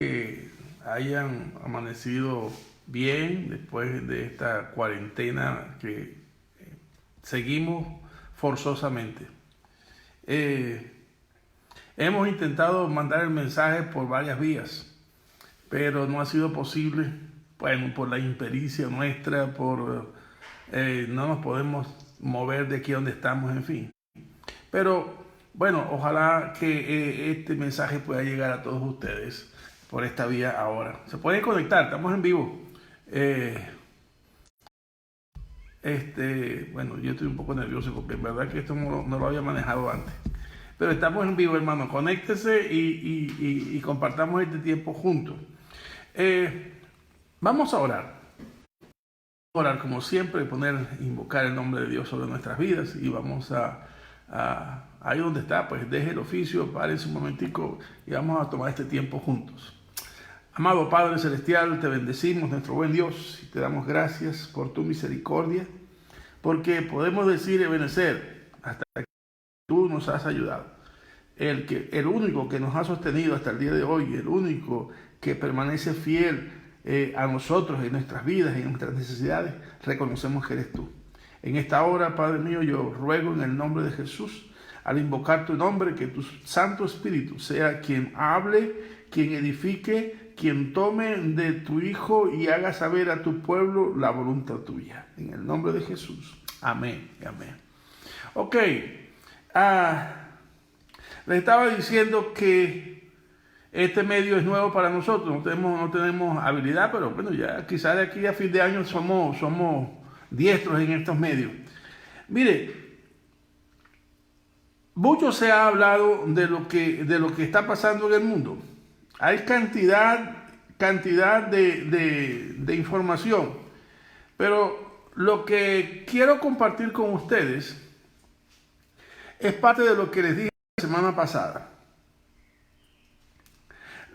que hayan amanecido bien después de esta cuarentena que seguimos forzosamente. Hemos intentado mandar el mensaje por varias vías, pero no ha sido posible, bueno, por la impericia nuestra, no nos podemos mover de aquí donde estamos, en fin. Pero bueno, ojalá que este mensaje pueda llegar a todos ustedes por esta vía ahora. Se pueden conectar, estamos en vivo. Bueno, yo estoy un poco nervioso porque en verdad que esto no lo había manejado antes. Pero estamos en vivo, hermano. Conéctese y compartamos este tiempo juntos. Vamos a orar. Orar como siempre, invocar el nombre de Dios sobre nuestras vidas y vamos ahí donde está, pues deje el oficio, párense un momentico y vamos a tomar este tiempo juntos. Amado Padre Celestial, te bendecimos, nuestro buen Dios, y te damos gracias por tu misericordia, porque podemos decir, Ebenezer, hasta que tú nos has ayudado. El único que nos ha sostenido hasta el día de hoy, el único que permanece fiel a nosotros, en nuestras vidas, en nuestras necesidades, reconocemos que eres tú. En esta hora, Padre mío, yo ruego en el nombre de Jesús, al invocar tu nombre, que tu Santo Espíritu sea quien hable, quien edifique, quien tome de tu Hijo y haga saber a tu pueblo la voluntad tuya. En el nombre de Jesús. Amén. Amén. Ok. Les estaba diciendo que este medio es nuevo para nosotros. No tenemos habilidad, pero bueno, ya quizás de aquí a fin de año somos diestros en estos medios. Mire, mucho se ha hablado de lo que está pasando en el mundo. Hay cantidad de información, pero lo que quiero compartir con ustedes es parte de lo que les dije la semana pasada.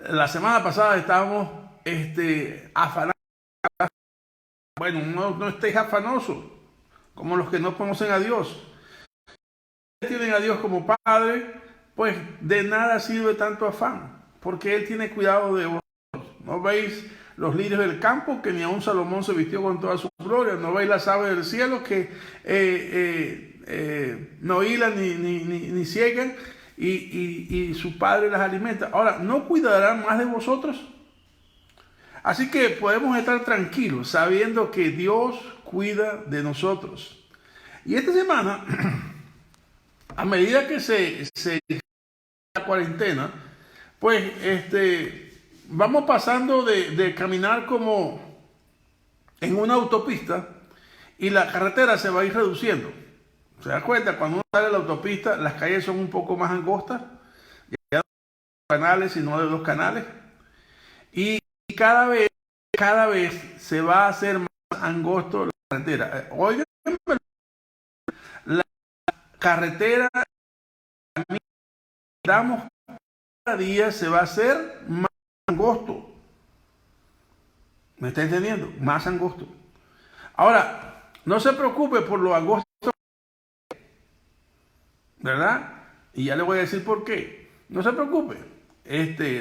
La semana pasada estábamos afanados. Bueno, no estéis afanosos como los que no conocen a Dios. Tienen a Dios como Padre, pues de nada sirve tanto afán, porque Él tiene cuidado de vosotros. ¿No veis los lirios del campo, que ni aun Salomón se vistió con toda su gloria? ¿No veis las aves del cielo, que no hilan ni ciegan, y su Padre las alimenta? Ahora, ¿no cuidarán más de vosotros? Así que podemos estar tranquilos sabiendo que Dios cuida de nosotros. Y esta semana, a medida que se la cuarentena, pues vamos pasando de caminar como en una autopista y la carretera se va a ir reduciendo. ¿Se da cuenta? Cuando uno sale a la autopista, las calles son un poco más angostas, ya no de canales, sino de 2 canales, y cada vez se va a hacer más angosto la carretera. Oigan, la carretera, damos cada día se va a hacer más angosto. ¿Me está entendiendo? Más angosto. Ahora, no se preocupe por lo angosto, ¿verdad? Y ya le voy a decir por qué. No se preocupe.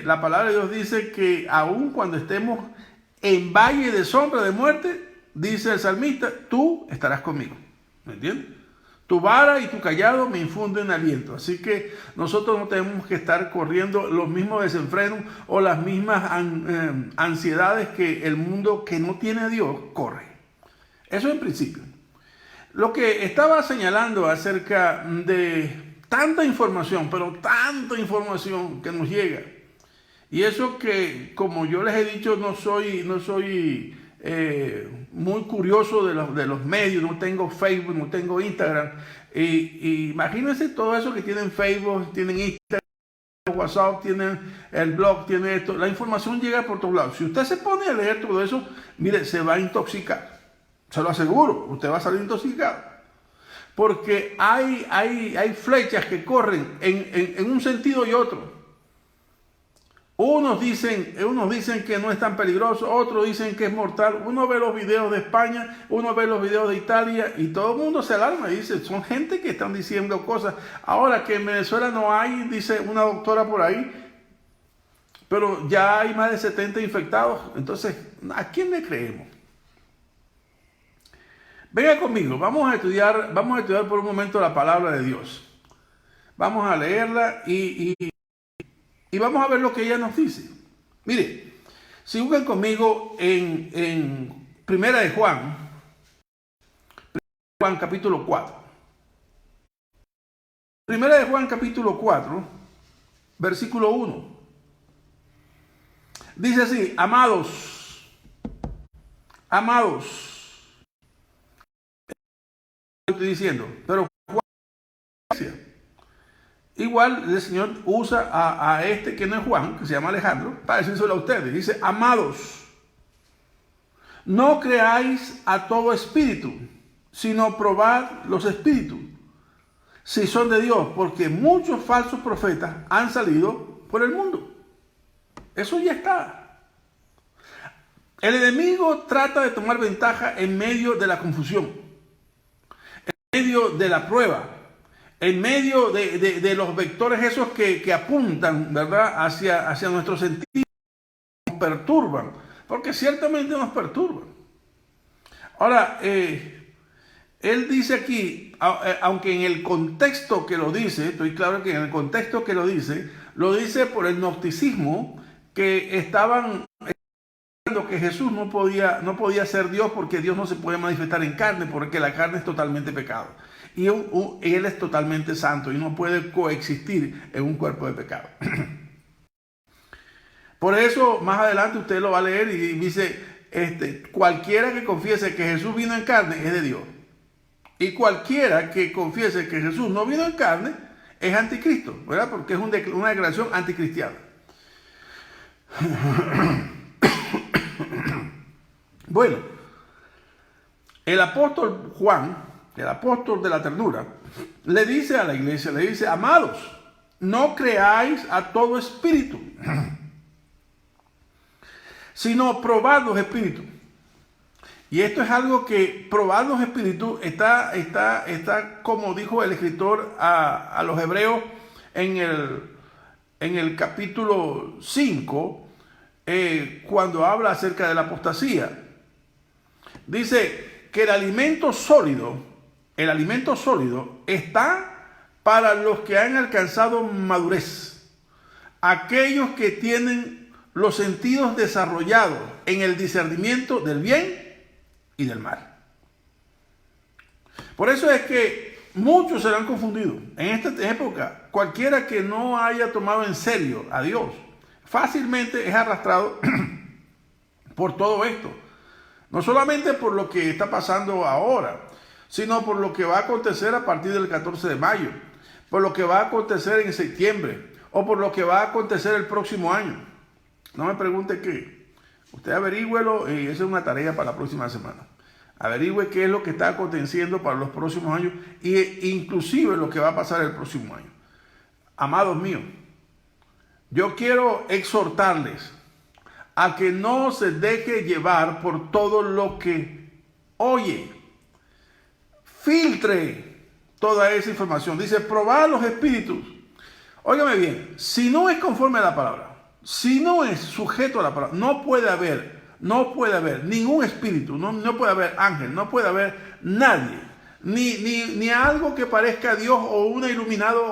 La palabra de Dios dice que aun cuando estemos en valle de sombra de muerte, dice el salmista, tú estarás conmigo. ¿Me entiendes? Tu vara y tu callado me infunden aliento. Así que nosotros no tenemos que estar corriendo los mismos desenfrenos o las mismas ansiedades que el mundo que no tiene a Dios corre. Eso en principio. Lo que estaba señalando acerca de tanta información, pero tanta información que nos llega. Y eso que, como yo les he dicho, no soy muy curioso de los medios, no tengo Facebook, no tengo Instagram. Y imagínense todo eso que tienen Facebook, tienen Instagram, WhatsApp, tienen el blog, tienen esto. La información llega por todos lados. Si usted se pone a leer todo eso, mire, se va a intoxicar. Se lo aseguro, usted va a salir intoxicado. Porque hay flechas que corren en un sentido y otro. Unos dicen que no es tan peligroso, otros dicen que es mortal. Uno ve los videos de España, uno ve los videos de Italia y todo el mundo se alarma y dice, son gente que están diciendo cosas. Ahora que en Venezuela no hay, dice una doctora por ahí, pero ya hay más de 70 infectados. Entonces, ¿a quién le creemos? Venga conmigo, vamos a estudiar por un momento la palabra de Dios. Vamos a leerla y vamos a ver lo que ella nos dice. Mire, si buscan conmigo en Primera de Juan capítulo 4. Primera de Juan capítulo 4, versículo 1. Dice así: amados, estoy diciendo, pero igual el Señor usa a este que no es Juan, que se llama Alejandro, para decírselo a ustedes. Dice: amados, no creáis a todo espíritu, sino probad los espíritus, si son de Dios, porque muchos falsos profetas han salido por el mundo. Eso ya está. El enemigo trata de tomar ventaja en medio de la confusión, en medio de la prueba, en medio de los vectores esos que apuntan, ¿verdad?, hacia nuestros sentidos, nos perturban, porque ciertamente nos perturban. Ahora, él dice aquí, aunque en el contexto que lo dice, estoy claro que en el contexto que lo dice por el gnosticismo, que estaban diciendo que Jesús no podía ser Dios, porque Dios no se puede manifestar en carne, porque la carne es totalmente pecado. Y Él es totalmente santo y no puede coexistir en un cuerpo de pecado. Por eso, más adelante usted lo va a leer y dice, cualquiera que confiese que Jesús vino en carne es de Dios. Y cualquiera que confiese que Jesús no vino en carne es anticristo, ¿verdad? Porque es una declaración anticristiana. Bueno, el apóstol Juan, el apóstol de la ternura, le dice a la iglesia, le dice: amados, no creáis a todo espíritu, sino probad los espíritus. Y esto es algo que, probad los espíritus, está como dijo el escritor a los hebreos en el capítulo 5, cuando habla acerca de la apostasía. Dice que el alimento sólido está para los que han alcanzado madurez, aquellos que tienen los sentidos desarrollados en el discernimiento del bien y del mal. Por eso es que muchos serán confundidos. En esta época, cualquiera que no haya tomado en serio a Dios, fácilmente es arrastrado por todo esto. No solamente por lo que está pasando ahora, sino por lo que va a acontecer a partir del 14 de mayo, por lo que va a acontecer en septiembre, o por lo que va a acontecer el próximo año. No me pregunte qué. Usted averígüelo y esa es una tarea para la próxima semana. Averigüe qué es lo que está aconteciendo para los próximos años e inclusive lo que va a pasar el próximo año. Amados míos, yo quiero exhortarles a que no se deje llevar por todo lo que oye. Filtre toda esa información. Dice: probad los espíritus. Óigame bien, si no es conforme a la palabra, si no es sujeto a la palabra, no puede haber ningún espíritu, no puede haber ángel, no puede haber nadie, ni algo que parezca Dios, o una iluminación,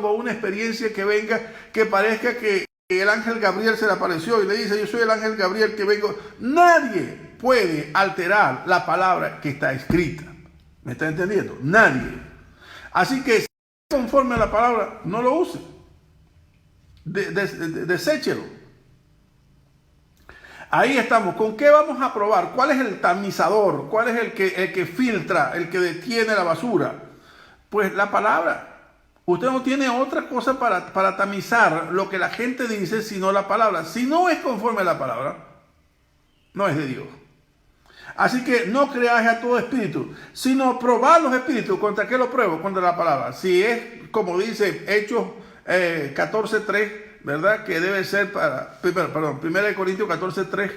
o una experiencia que venga, que parezca que el ángel Gabriel se le apareció y le dice: yo soy el ángel Gabriel que vengo. Nadie puede alterar la palabra que está escrita. ¿Me está entendiendo? Nadie. Así que si no es conforme a la palabra, no lo use. Deséchelo. Ahí estamos. ¿Con qué vamos a probar? ¿Cuál es el tamizador? ¿Cuál es el que filtra, el que detiene la basura? Pues la palabra. Usted no tiene otra cosa para tamizar lo que la gente dice, sino la palabra. Si no es conforme a la palabra, no es de Dios. Así que no creáis a todo espíritu, sino probad los espíritus. ¿Contra qué lo pruebo? Contra la palabra. Si es, como dice Hechos 14:3, ¿verdad? Que debe ser perdón, 1 Corintios 14:3,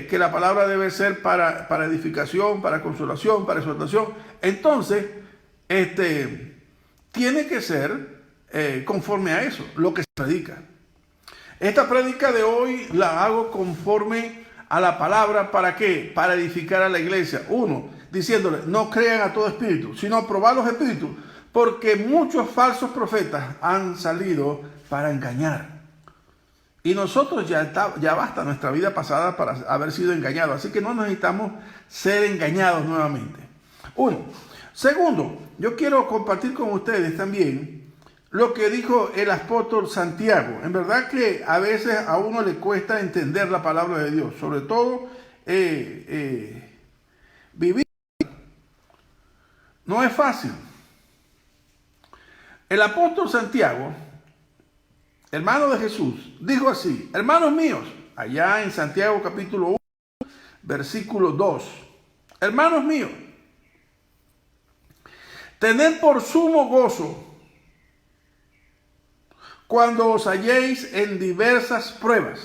que la palabra debe ser para edificación, para consolación, para exhortación. Entonces, tiene que ser conforme a eso, lo que se predica. Esta prédica de hoy la hago conforme a la palabra. ¿Para qué? Para edificar a la iglesia. Uno, diciéndole, no crean a todo espíritu, sino probar los espíritus, porque muchos falsos profetas han salido para engañar. Y nosotros ya basta nuestra vida pasada para haber sido engañados. Así que no necesitamos ser engañados nuevamente. Uno. Segundo, yo quiero compartir con ustedes también lo que dijo el apóstol Santiago. En verdad que a veces a uno le cuesta entender la palabra de Dios. Sobre todo vivir no es fácil. El apóstol Santiago, hermano de Jesús, dijo así: hermanos míos, allá en Santiago capítulo 1, versículo 2, hermanos míos, tened por sumo gozo cuando os halléis en diversas pruebas,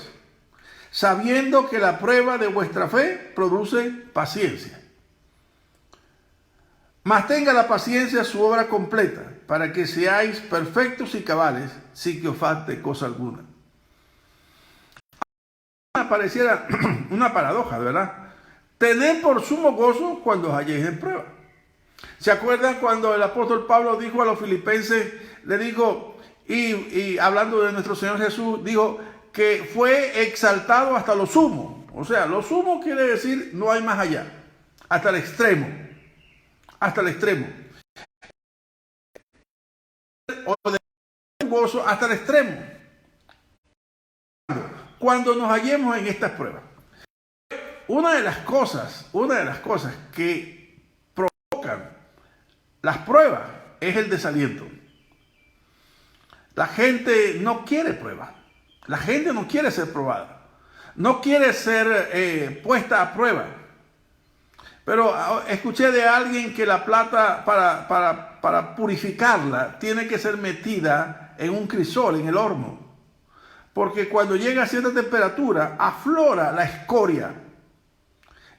sabiendo que la prueba de vuestra fe produce paciencia. Mas tenga la paciencia su obra completa, para que seáis perfectos y cabales, sin que os falte cosa alguna. Pareciera una paradoja, ¿verdad? Tened por sumo gozo cuando os halléis en prueba. ¿Se acuerdan cuando el apóstol Pablo dijo a los filipenses, le dijo, y hablando de nuestro Señor Jesús, dijo que fue exaltado hasta lo sumo? O sea, lo sumo quiere decir no hay más allá, hasta el extremo, hasta el extremo. O de un gozo hasta el extremo. Cuando nos hallemos en estas pruebas. Una de las cosas que provocan las pruebas es el desaliento. La gente no quiere pruebas. La gente no quiere ser probada. No quiere ser puesta a prueba. Pero escuché de alguien que la plata para purificarla tiene que ser metida en un crisol, en el horno. Porque cuando llega a cierta temperatura, aflora la escoria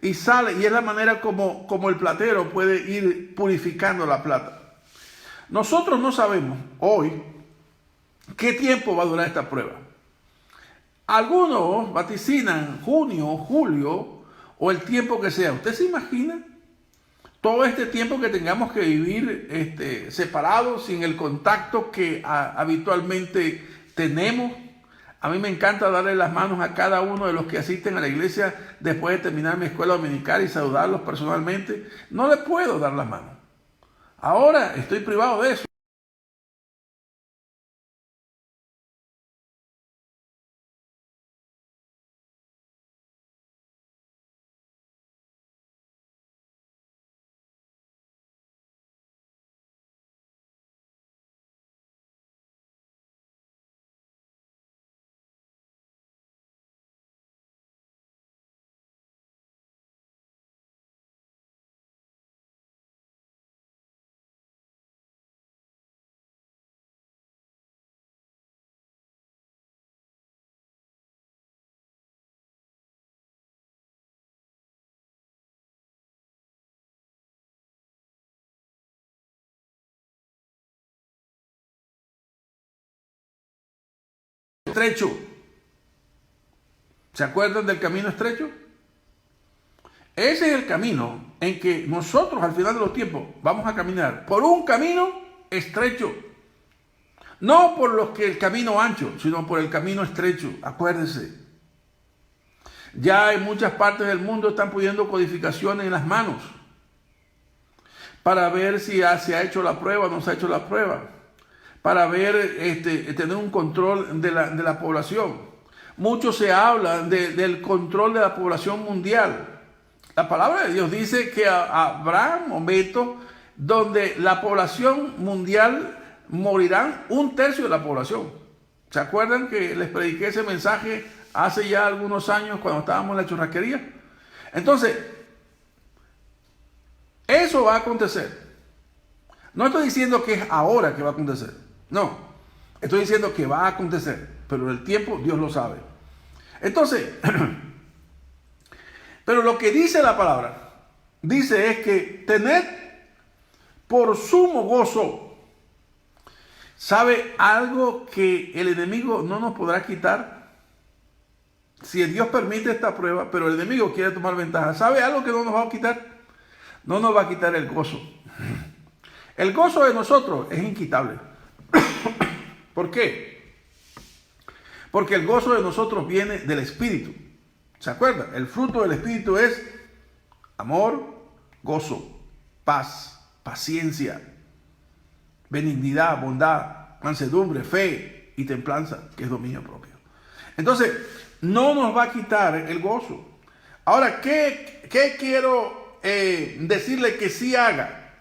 y sale, y es la manera como el platero puede ir purificando la plata. Nosotros no sabemos hoy qué tiempo va a durar esta prueba. Algunos vaticinan junio, julio o el tiempo que sea. ¿Usted se imagina todo este tiempo que tengamos que vivir separados, sin el contacto que habitualmente tenemos? A mí me encanta darle las manos a cada uno de los que asisten a la iglesia después de terminar mi escuela dominical y saludarlos personalmente. No le puedo dar las manos. Ahora estoy privado de eso. Estrecho. ¿Se acuerdan del camino estrecho? Ese es el camino en que nosotros al final de los tiempos vamos a caminar por un camino estrecho. No por los que el camino ancho, sino por el camino estrecho. Acuérdense. Ya en muchas partes del mundo están poniendo codificaciones en las manos para ver si se ha hecho la prueba o no se ha hecho la prueba, para ver, tener un control de la población. Mucho se habla del control de la población mundial. La palabra de Dios dice que habrá momentos donde la población mundial morirán un tercio de la población. ¿Se acuerdan que les prediqué ese mensaje hace ya algunos años cuando estábamos en la churrasquería? Entonces, eso va a acontecer. No estoy diciendo que es ahora que va a acontecer. No, estoy diciendo que va a acontecer. Pero el tiempo Dios lo sabe. Entonces, pero lo que dice la palabra, dice es que tened por sumo gozo. ¿Sabe algo que el enemigo no nos podrá quitar? si Dios permite esta prueba, pero el enemigo quiere tomar ventaja, ¿sabe algo que no nos va a quitar? No nos va a quitar el gozo. El gozo de nosotros es inquitable. ¿Por qué? Porque el gozo de nosotros viene del Espíritu. ¿Se acuerdan? El fruto del Espíritu es amor, gozo, paz, paciencia, benignidad, bondad, mansedumbre, fe y templanza, que es dominio propio. Entonces, no nos va a quitar el gozo. Ahora, ¿qué quiero decirle que sí haga?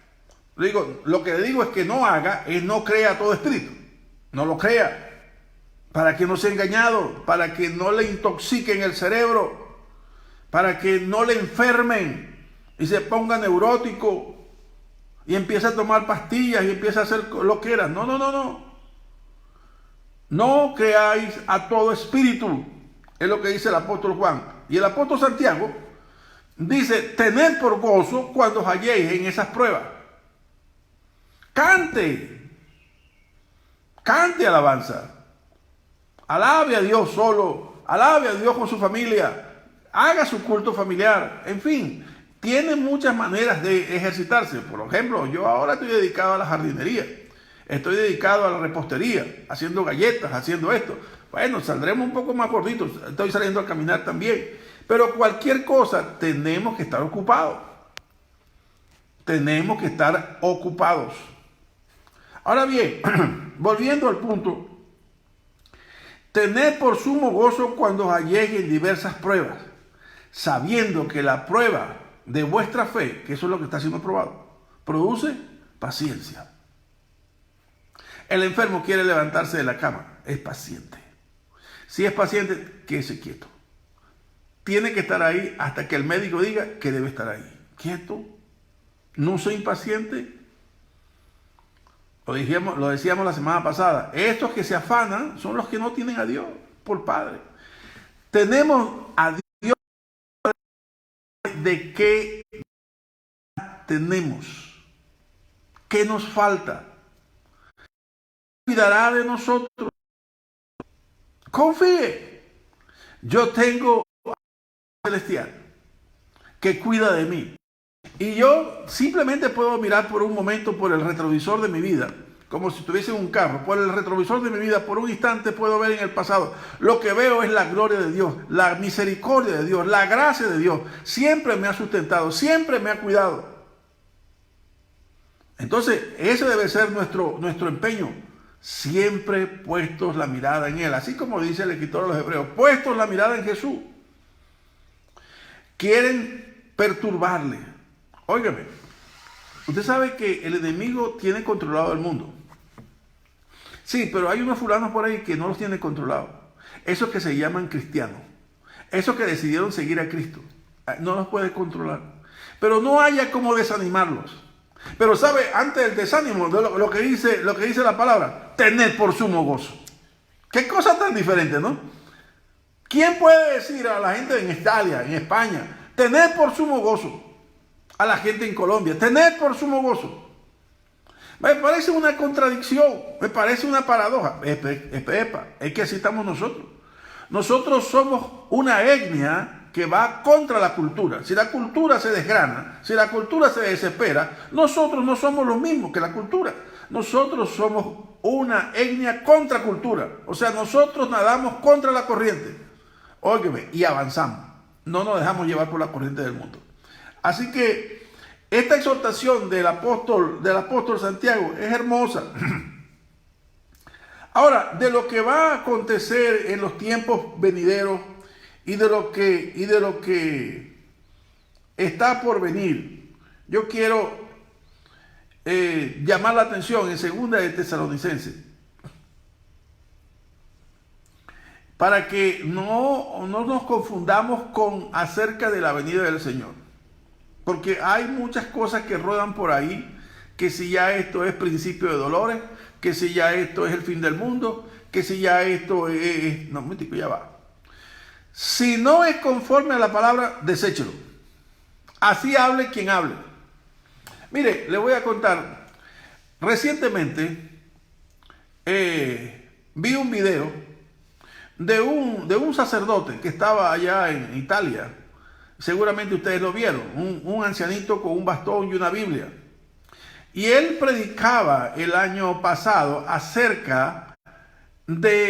Lo que le digo es que no haga, es no crea todo espíritu. No lo crea. Para que no sea engañado, para que no le intoxiquen el cerebro, para que no le enfermen y se ponga neurótico y empiece a tomar pastillas y empiece a hacer lo que era. No. No creáis a todo espíritu, es lo que dice el apóstol Juan. Y el apóstol Santiago dice, tened por gozo cuando os halléis en esas pruebas. Cante alabanza. Alabe a Dios solo, alabe a Dios con su familia, haga su culto familiar, en fin, tiene muchas maneras de ejercitarse. Por ejemplo, yo ahora estoy dedicado a la jardinería, estoy dedicado a la repostería, haciendo galletas, haciendo esto. Bueno, saldremos un poco más gorditos, estoy saliendo a caminar también, pero cualquier cosa tenemos que estar ocupados. Tenemos que estar ocupados. Ahora bien, volviendo al punto, tened por sumo gozo cuando os halléis en diversas pruebas, sabiendo que la prueba de vuestra fe, que eso es lo que está siendo probado, produce paciencia. El enfermo quiere levantarse de la cama, es paciente. Si es paciente, quédese quieto. Tiene que estar ahí hasta que el médico diga que debe estar ahí. Quieto, no soy impaciente. Lo decíamos la semana pasada, estos que se afanan son los que no tienen a Dios por Padre. Tenemos a Dios. ¿De qué tenemos? ¿Qué nos falta? Cuidará de nosotros. Confíe. Yo tengo a celestial que cuida de mí. Y yo simplemente puedo mirar por un momento por el retrovisor de mi vida, como si estuviese en un carro. Por el retrovisor de mi vida, por un instante puedo ver en el pasado. Lo que veo es la gloria de Dios, la misericordia de Dios, la gracia de Dios. Siempre me ha sustentado, siempre me ha cuidado. Entonces, ese debe ser nuestro empeño. Siempre puestos la mirada en Él. Así como dice el escritor de los Hebreos, puestos la mirada en Jesús. Quieren perturbarle. Óigame, usted sabe que el enemigo tiene controlado el mundo. Sí, pero hay unos fulanos por ahí que no los tiene controlados. Esos que se llaman cristianos. Esos que decidieron seguir a Cristo. No los puede controlar. Pero no haya como desanimarlos. Pero sabe, antes del desánimo, lo que dice la palabra, tened por sumo gozo. Qué cosa tan diferente, ¿no? ¿Quién puede decir a la gente en Italia, en España, tened por sumo gozo? A la gente en Colombia, tened por sumo gozo. Me parece una contradicción, me parece una paradoja. Es que así estamos nosotros. Nosotros somos una etnia que va contra la cultura. Si la cultura se desgrana, si la cultura se desespera, nosotros no somos lo mismo que la cultura. Nosotros somos una etnia contra cultura. O sea, nosotros nadamos contra la corriente. Óigame, y avanzamos. No nos dejamos llevar por la corriente del mundo. Así que esta exhortación del apóstol Santiago es hermosa. Ahora, de lo que va a acontecer en los tiempos venideros y de lo que está por venir, yo quiero llamar la atención en 2 de Tesalonicenses, para que no nos confundamos con acerca de la venida del Señor. Porque hay muchas cosas que rodan por ahí, que si ya esto es principio de dolores, que si ya esto es el fin del mundo, que si ya esto es... No, un momentico, ya va. Si no es conforme a la palabra, deséchelo. Así hable quien hable. Mire, le voy a contar. Recientemente vi un video de un sacerdote que estaba allá en Italia. Seguramente ustedes lo vieron, un ancianito con un bastón y una Biblia. Y él predicaba el año pasado acerca del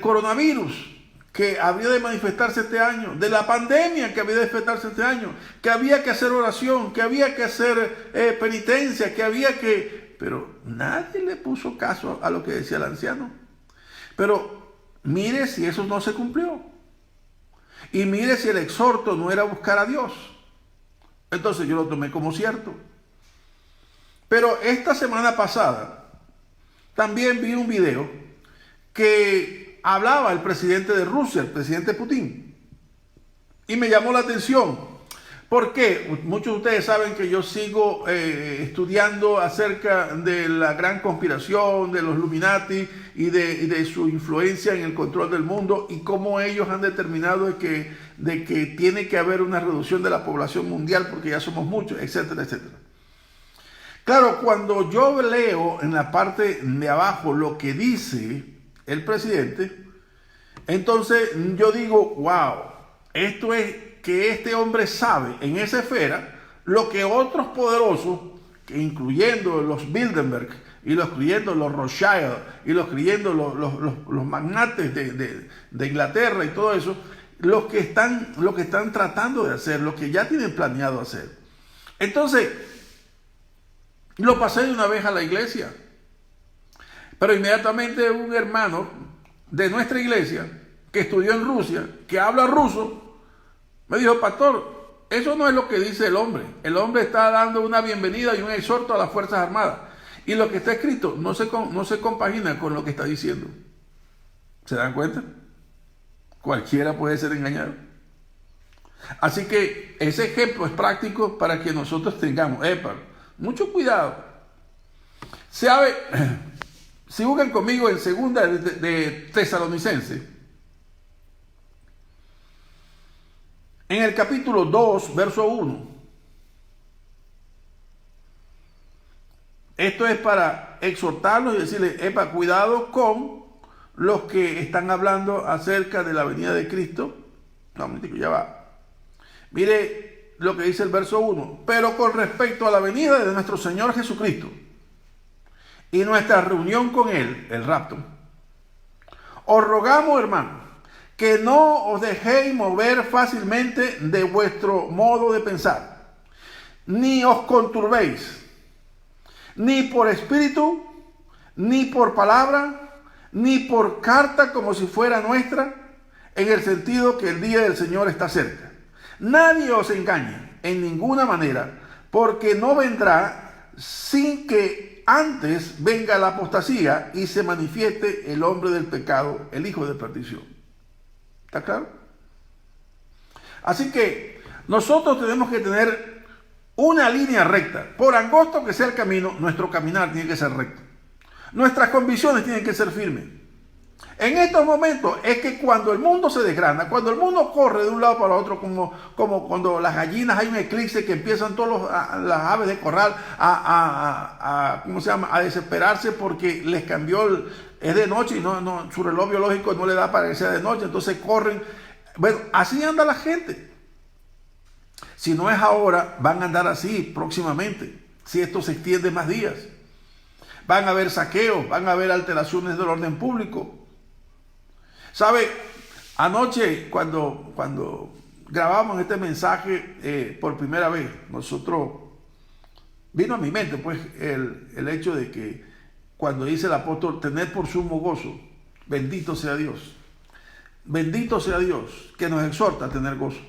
coronavirus que había de manifestarse este año, de la pandemia que había de manifestarse este año, que había que hacer oración, que había que hacer penitencia, pero nadie le puso caso a lo que decía el anciano. Pero mire si eso no se cumplió. Y mire si el exhorto no era buscar a Dios. Entonces yo lo tomé como cierto. Pero esta semana pasada también vi un video que hablaba el presidente de Rusia, el presidente Putin. Y me llamó la atención. ¿Por qué? Muchos de ustedes saben que yo sigo estudiando acerca de la gran conspiración, de los Illuminati y de su influencia en el control del mundo y cómo ellos han determinado de que tiene que haber una reducción de la población mundial porque ya somos muchos, etcétera, etcétera. Claro, cuando yo leo en la parte de abajo lo que dice el presidente, entonces yo digo, wow, esto es que este hombre sabe en esa esfera lo que otros poderosos, que incluyendo los Bilderberg, y incluyendo los Rothschild, y incluyendo los magnates de Inglaterra y todo eso, lo que están tratando de hacer, lo que ya tienen planeado hacer. Entonces, lo pasé de una vez a la iglesia, pero inmediatamente un hermano de nuestra iglesia, que estudió en Rusia, que habla ruso, me dijo, pastor, eso no es lo que dice el hombre. El hombre está dando una bienvenida y un exhorto a las Fuerzas Armadas. Y lo que está escrito no se compagina con lo que está diciendo. ¿Se dan cuenta? Cualquiera puede ser engañado. Así que ese ejemplo es práctico para que nosotros tengamos, mucho cuidado. ¿Sabe? Si buscan conmigo en segunda de Tesalonicenses, en el capítulo 2, verso 1. Esto es para exhortarlos y decirles, cuidado con los que están hablando acerca de la venida de Cristo. No, un momentico, ya va. Mire lo que dice el verso 1. Pero con respecto a la venida de nuestro Señor Jesucristo y nuestra reunión con Él, el rapto, os rogamos, hermanos, que no os dejéis mover fácilmente de vuestro modo de pensar, ni os conturbéis, ni por espíritu, ni por palabra, ni por carta como si fuera nuestra, en el sentido que el día del Señor está cerca. Nadie os engañe en ninguna manera, porque no vendrá sin que antes venga la apostasía y se manifieste el hombre del pecado, el hijo de perdición. ¿Está claro? Así que nosotros tenemos que tener una línea recta. Por angosto que sea el camino, nuestro caminar tiene que ser recto. Nuestras convicciones tienen que ser firmes. En estos momentos es que cuando el mundo se desgrana, cuando el mundo corre de un lado para otro, como cuando las gallinas hay un eclipse que empiezan las aves de corral a desesperarse porque les cambió es de noche y su reloj biológico no le da para que sea de noche, entonces corren. Bueno, así anda la gente. Si no es ahora, van a andar así próximamente, si esto se extiende más días. Van a haber saqueos, van a haber alteraciones del orden público. ¿Sabe? Anoche, cuando grabamos este mensaje por primera vez, vino a mi mente pues el hecho de que cuando dice el apóstol, tener por sumo gozo, bendito sea Dios. Bendito sea Dios, que nos exhorta a tener gozo.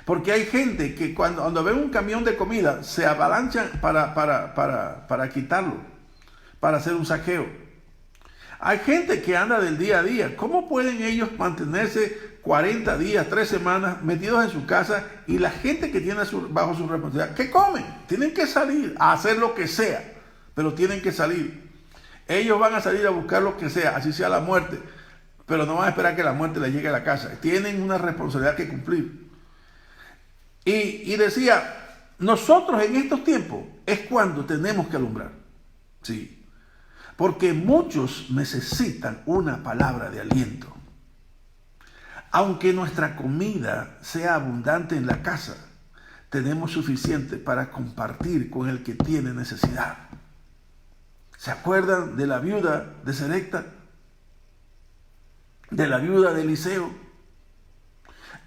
Porque hay gente que cuando ven un camión de comida, se avalanchan para quitarlo, para hacer un saqueo. Hay gente que anda del día a día. ¿Cómo pueden ellos mantenerse 40 días, 3 semanas metidos en su casa y la gente que tiene bajo su responsabilidad, ¿qué comen? Tienen que salir a hacer lo que sea, pero tienen que salir. Ellos van a salir a buscar lo que sea, así sea la muerte, pero no van a esperar que la muerte les llegue a la casa. Tienen una responsabilidad que cumplir. Y decía, nosotros en estos tiempos es cuando tenemos que alumbrar. Sí, porque muchos necesitan una palabra de aliento. Aunque nuestra comida sea abundante en la casa, tenemos suficiente para compartir con el que tiene necesidad. ¿Se acuerdan de la viuda de Sarepta? De la viuda de Eliseo.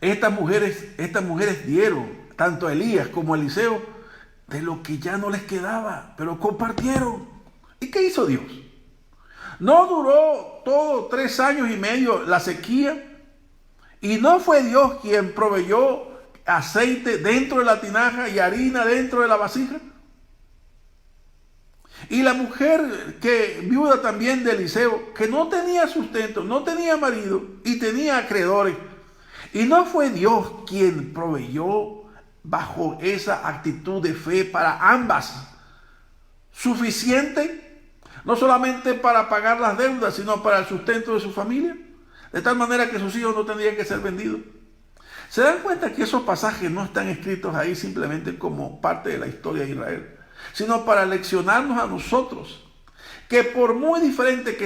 Estas mujeres dieron, tanto a Elías como a Eliseo, de lo que ya no les quedaba, pero compartieron. ¿Y qué hizo Dios? No duró todo 3 años y medio la sequía, y no fue Dios quien proveyó aceite dentro de la tinaja y harina dentro de la vasija. Y la mujer viuda también de Eliseo, que no tenía sustento, no tenía marido y tenía acreedores. Y no fue Dios quien proveyó bajo esa actitud de fe para ambas. Suficiente, no solamente para pagar las deudas, sino para el sustento de su familia. De tal manera que sus hijos no tendrían que ser vendidos. ¿Se dan cuenta que esos pasajes no están escritos ahí simplemente como parte de la historia de Israel, sino para leccionarnos a nosotros que por muy fuerte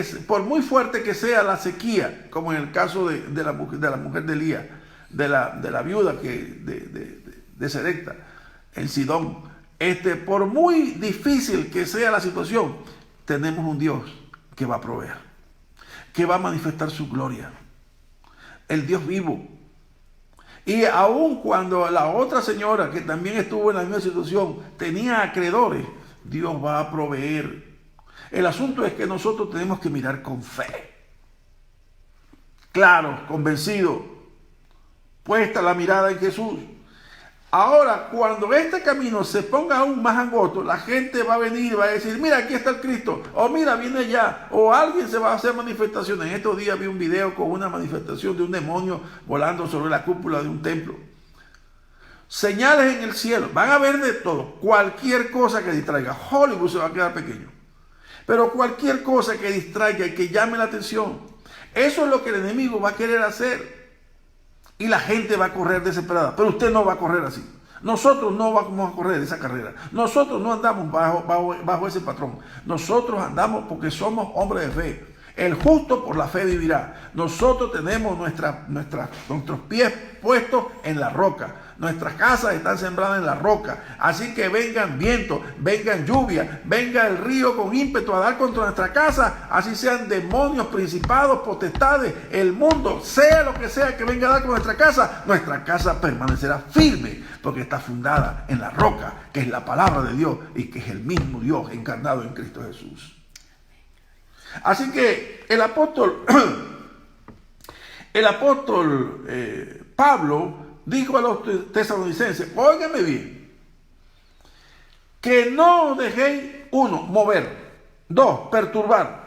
que sea la sequía, como en el caso de la mujer de Elías, de la viuda de Sarepta en Sidón, por muy difícil que sea la situación, tenemos un Dios que va a proveer, que va a manifestar su gloria, el Dios vivo. Y aun cuando la otra señora, que también estuvo en la misma situación, tenía acreedores, Dios va a proveer. El asunto es que nosotros tenemos que mirar con fe. Claro, convencido, puesta la mirada en Jesús. Ahora, cuando este camino se ponga aún más angosto, la gente va a venir y va a decir, mira, aquí está el Cristo, o mira, viene ya, o alguien se va a hacer manifestaciones. En estos días vi un video con una manifestación de un demonio volando sobre la cúpula de un templo. Señales en el cielo, van a ver de todo, cualquier cosa que distraiga. Hollywood se va a quedar pequeño, pero cualquier cosa que distraiga y que llame la atención, eso es lo que el enemigo va a querer hacer. Y la gente va a correr desesperada. Pero usted no va a correr así. Nosotros no vamos a correr esa carrera. Nosotros no andamos bajo ese patrón. Nosotros andamos porque somos hombres de fe. El justo por la fe vivirá. Nosotros tenemos nuestros pies puestos en la roca. Nuestras casas están sembradas en la roca. Así que vengan vientos, vengan lluvia, venga el río con ímpetu a dar contra nuestra casa. Así sean demonios, principados, potestades, el mundo, sea lo que sea que venga a dar con nuestra casa permanecerá firme porque está fundada en la roca, que es la palabra de Dios y que es el mismo Dios encarnado en Cristo Jesús. Así que el apóstol Pablo dijo a los tesalonicenses, óigame bien, que no dejéis, 1, mover, 2, perturbar.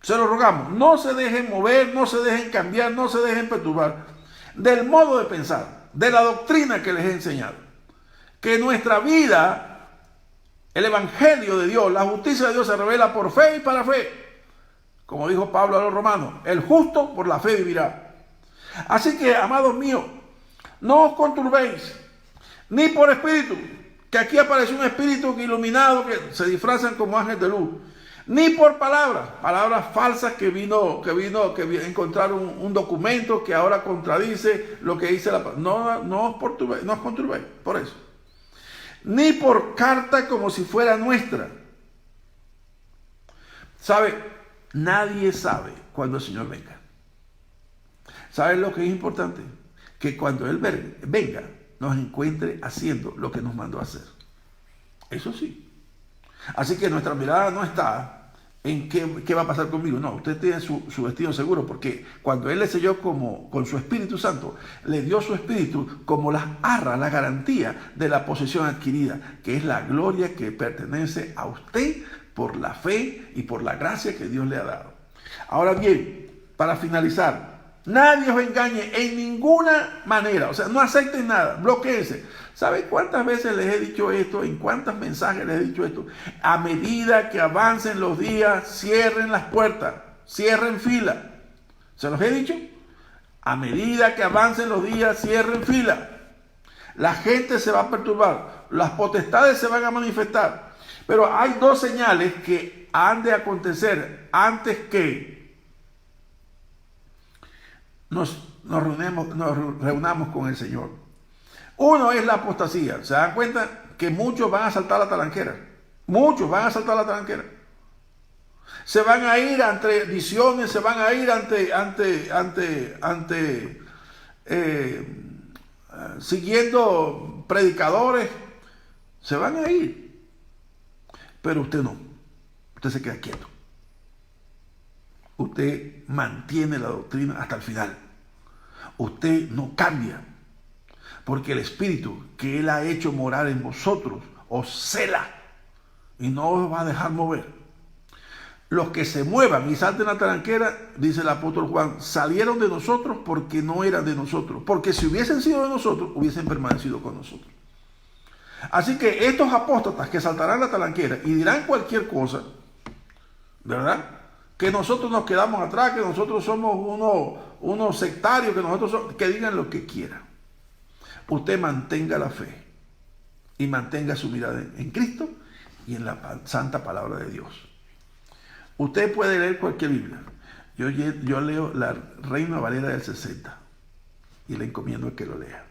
Se lo rogamos, no se dejen mover, no se dejen cambiar, no se dejen perturbar del modo de pensar, de la doctrina que les he enseñado. Que nuestra vida, el evangelio de Dios, la justicia de Dios se revela por fe y para fe. Como dijo Pablo a los romanos, el justo por la fe vivirá. Así que, amados míos, no os conturbéis, ni por espíritu, que aquí aparece un espíritu iluminado que se disfrazan como ángeles de luz, ni por palabras falsas que encontraron un documento que ahora contradice lo que dice la palabra. No os conturbéis por eso. Ni por carta como si fuera nuestra. ¿Sabe? Nadie sabe cuándo el Señor venga. ¿Saben lo que es importante? Que cuando Él venga, nos encuentre haciendo lo que nos mandó a hacer. Eso sí. Así que nuestra mirada no está en qué va a pasar conmigo. No, usted tiene su destino seguro, porque cuando Él le selló con su Espíritu Santo, le dio su Espíritu como las arras, la garantía de la posesión adquirida, que es la gloria que pertenece a usted por la fe y por la gracia que Dios le ha dado. Ahora bien, para finalizar, nadie os engañe en ninguna manera. O sea, no acepten nada, bloqueense. ¿Sabe cuántas veces les he dicho esto? ¿En cuántos mensajes les he dicho esto? A medida que avancen los días, cierren las puertas, cierren fila. ¿Se los he dicho? A medida que avancen los días, cierren fila. La gente se va a perturbar, las potestades se van a manifestar. Pero hay dos señales que han de acontecer antes que nos reunamos con el Señor. Uno es la apostasía. ¿Se dan cuenta que muchos van a saltar la talanquera? Muchos van a saltar la talanquera. Se van a ir ante visiones, se van a ir siguiendo predicadores. Se van a ir. Pero usted no. Usted se queda quieto. Usted mantiene la doctrina hasta el final. Usted no cambia. Porque el Espíritu que Él ha hecho morar en vosotros os cela y no os va a dejar mover. Los que se muevan y salten la talanquera, dice el apóstol Juan, salieron de nosotros porque no eran de nosotros. Porque si hubiesen sido de nosotros, hubiesen permanecido con nosotros. Así que estos apóstatas que saltarán la talanquera y dirán cualquier cosa, ¿verdad? Que nosotros nos quedamos atrás, que nosotros somos unos sectarios, que digan lo que quieran. Usted mantenga la fe y mantenga su mirada en Cristo y en la santa palabra de Dios. Usted puede leer cualquier Biblia. Yo leo la Reina Valera del 60 y le encomiendo a que lo lea.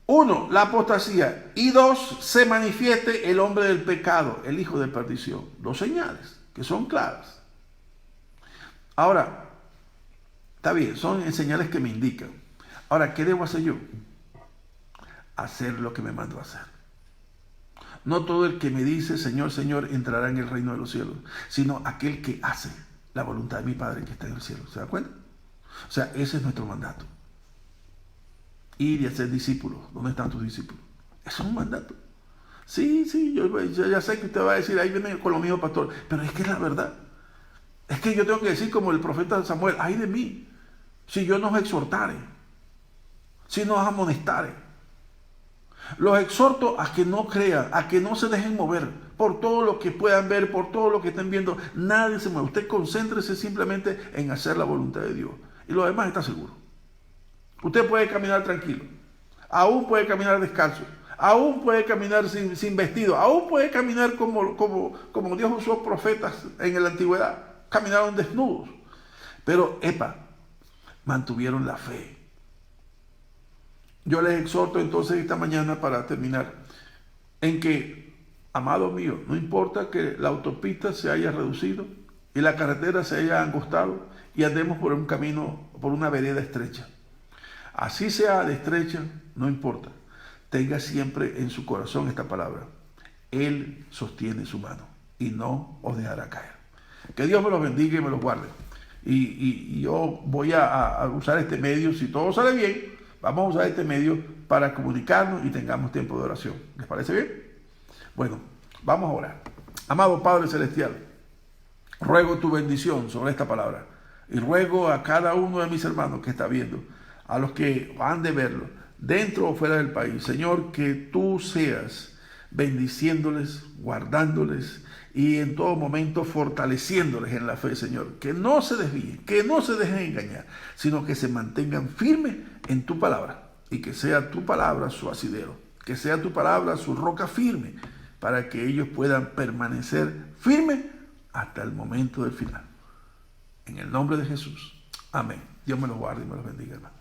1, la apostasía. Y 2, se manifieste el hombre del pecado, el hijo de perdición. 2 señales que son claras. Ahora, está bien, son señales que me indican. Ahora, ¿qué debo hacer yo? Hacer lo que me mando a hacer. No todo el que me dice, Señor, Señor, entrará en el reino de los cielos, sino aquel que hace la voluntad de mi Padre que está en el cielo. ¿Se da cuenta? O sea, ese es nuestro mandato. Ir y hacer discípulos. ¿Dónde están tus discípulos? Eso es un mandato. Sí, yo ya sé que usted va a decir, ahí viene con lo mío, pastor, pero es que es la verdad. Es que yo tengo que decir como el profeta Samuel, ay de mí, si yo no os exhortare, si no os amonestare. Los exhorto a que no crean, a que no se dejen mover por todo lo que puedan ver, por todo lo que estén viendo. Nadie se mueve. Usted concéntrese simplemente en hacer la voluntad de Dios. Y lo demás está seguro. Usted puede caminar tranquilo. Aún puede caminar descalzo. Aún puede caminar sin vestido. Aún puede caminar como Dios usó profetas en la antigüedad. Caminaron desnudos. Pero, mantuvieron la fe. Yo les exhorto entonces esta mañana para terminar en que, amados míos, no importa que la autopista se haya reducido y la carretera se haya angostado y andemos por un camino, por una vereda estrecha. Así sea de estrecha, no importa. Tenga siempre en su corazón esta palabra. Él sostiene su mano y no os dejará caer. Que Dios me los bendiga y me los guarde. Y yo voy a usar este medio, si todo sale bien, vamos a usar este medio para comunicarnos y tengamos tiempo de oración. ¿Les parece bien? Bueno, vamos a orar. Amado Padre Celestial, ruego tu bendición sobre esta palabra y ruego a cada uno de mis hermanos que está viendo, a los que han de verlo, dentro o fuera del país, Señor, que tú seas bendiciéndoles, guardándoles y en todo momento fortaleciéndoles en la fe, Señor. Que no se desvíen, que no se dejen engañar, sino que se mantengan firmes en tu palabra y que sea tu palabra su asidero, que sea tu palabra su roca firme para que ellos puedan permanecer firmes hasta el momento del final. En el nombre de Jesús. Amén. Dios me los guarde y me los bendiga, hermano.